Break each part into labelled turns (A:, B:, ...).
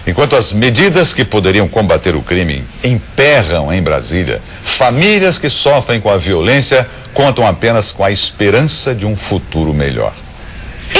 A: Enquanto as medidas que poderiam combater o crime emperram em Brasília, famílias que sofrem com a violência contam apenas com a esperança de um futuro melhor.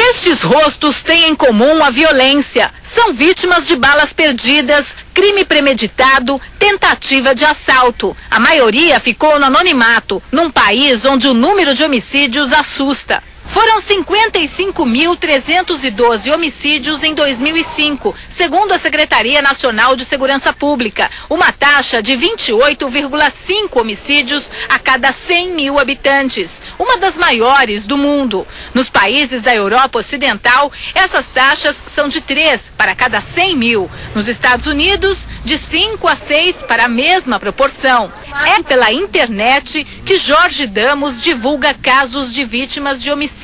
B: Estes rostos têm em comum a violência. São vítimas de balas perdidas, crime premeditado, tentativa de assalto. A maioria ficou no anonimato, num país onde o número de homicídios assusta. Foram 55.312 homicídios em 2005, segundo a Secretaria Nacional de Segurança Pública, uma taxa de 28,5 homicídios a cada 100 mil habitantes, uma das maiores do mundo. Nos países da Europa Ocidental, essas taxas são de 3 para cada 100 mil. Nos Estados Unidos, de 5 a 6 para a mesma proporção. É pela internet que Jorge Damos divulga casos de vítimas de homicídio.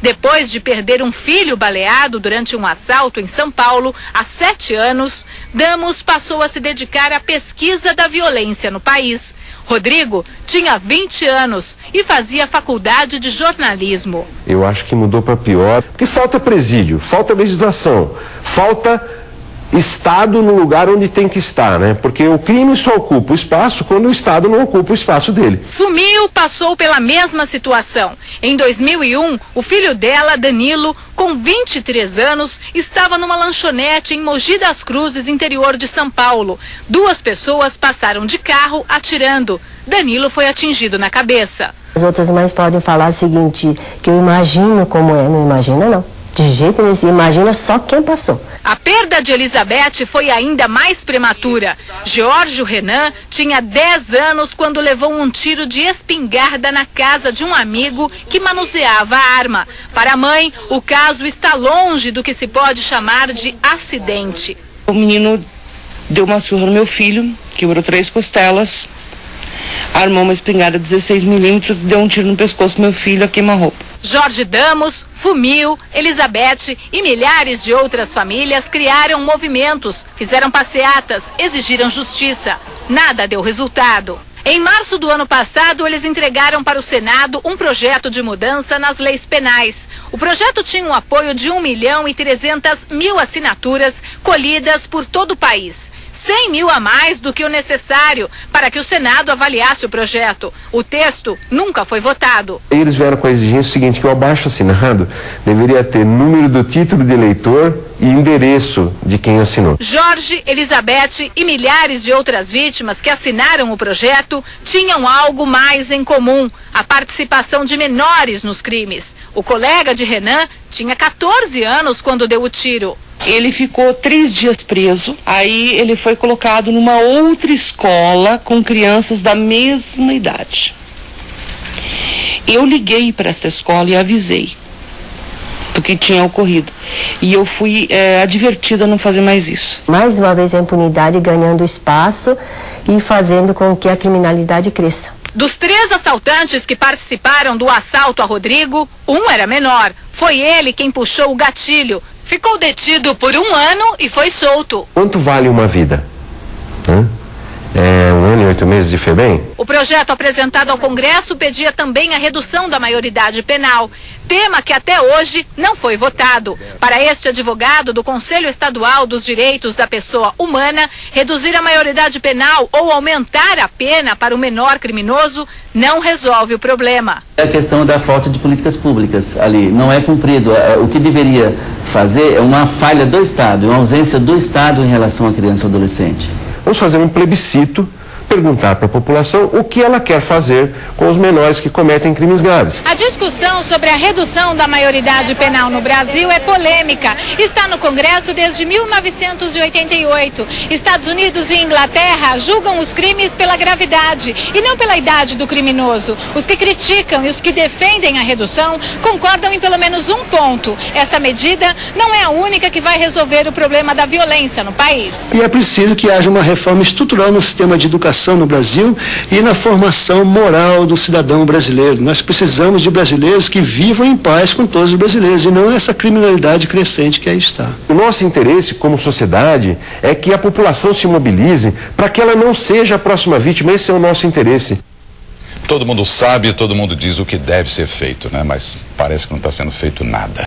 B: Depois de perder um filho baleado durante um assalto em São Paulo, há 7 anos, Damos passou a se dedicar à pesquisa da violência no país. Rodrigo tinha 20 anos e fazia faculdade de jornalismo.
C: Eu acho que mudou para pior, porque falta presídio, falta legislação, falta Estado no lugar onde tem que estar, né? Porque o crime só ocupa o espaço quando o Estado não ocupa o espaço dele.
B: Fumio passou pela mesma situação. Em 2001, o filho dela, Danilo, com 23 anos, estava numa lanchonete em Mogi das Cruzes, interior de São Paulo. 2 pessoas passaram de carro atirando. Danilo foi atingido na cabeça.
D: As outras mães podem falar o seguinte, que eu imagino como é, não imagina não. De jeito nenhum, imagina só quem passou.
B: A perda de Elizabeth foi ainda mais prematura. Geórgio Renan tinha 10 anos quando levou um tiro de espingarda na casa de um amigo que manuseava a arma. Para a mãe, o caso está longe do que se pode chamar de acidente.
E: O menino deu uma surra no meu filho, quebrou 3 costelas, armou uma espingarda 16 milímetros e deu um tiro no pescoço do meu filho a queima-roupa.
B: Jorge Damos, Fumio, Elizabeth e milhares de outras famílias criaram movimentos, fizeram passeatas, exigiram justiça. Nada deu resultado. Em março do ano passado, eles entregaram para o Senado um projeto de mudança nas leis penais. O projeto tinha um apoio de 1.300.000 assinaturas colhidas por todo o país. 100 mil a mais do que o necessário para que o Senado avaliasse o projeto. O texto nunca foi votado.
C: Eles vieram com a exigência seguinte, que o abaixo-assinado deveria ter número do título de eleitor e endereço de quem assinou.
B: Jorge, Elizabeth e milhares de outras vítimas que assinaram o projeto tinham algo mais em comum: a participação de menores nos crimes. O colega de Renan tinha 14 anos quando deu o tiro.
E: Ele ficou 3 dias preso, aí ele foi colocado numa outra escola com crianças da mesma idade. Eu liguei para esta escola e avisei do que tinha ocorrido. E eu fui advertida a não fazer mais isso.
D: Mais uma vez a impunidade ganhando espaço e fazendo com que a criminalidade cresça.
B: Dos 3 assaltantes que participaram do assalto a Rodrigo, um era menor. Foi ele quem puxou o gatilho. Ficou detido por 1 ano e foi solto.
C: Quanto vale uma vida? 1 ano e 8 meses de FEBEM?
B: O projeto apresentado ao Congresso pedia também a redução da maioridade penal, tema que até hoje não foi votado. Para este advogado do Conselho Estadual dos Direitos da Pessoa Humana, reduzir a maioridade penal ou aumentar a pena para o menor criminoso não resolve o problema.
F: É a questão da falta de políticas públicas ali, não é cumprido. O que deveria fazer é uma falha do Estado, uma ausência do Estado em relação à criança ou adolescente.
C: Vamos fazer um plebiscito, perguntar para a população o que ela quer fazer com os menores que cometem crimes graves.
B: A discussão sobre a redução da maioridade penal no Brasil é polêmica. Está no Congresso desde 1988. Estados Unidos e Inglaterra julgam os crimes pela gravidade e não pela idade do criminoso. Os que criticam e os que defendem a redução concordam em pelo menos um ponto: esta medida não é a única que vai resolver o problema da violência no país.
G: E é preciso que haja uma reforma estrutural no sistema de educação no Brasil e na formação moral do cidadão brasileiro. Nós precisamos de brasileiros que vivam em paz com todos os brasileiros e não essa criminalidade crescente que aí está.
C: O nosso interesse como sociedade é que a população se mobilize para que ela não seja a próxima vítima. Esse é o nosso interesse.
A: Todo mundo sabe, todo mundo diz o que deve ser feito, né? Mas parece que não está sendo feito nada.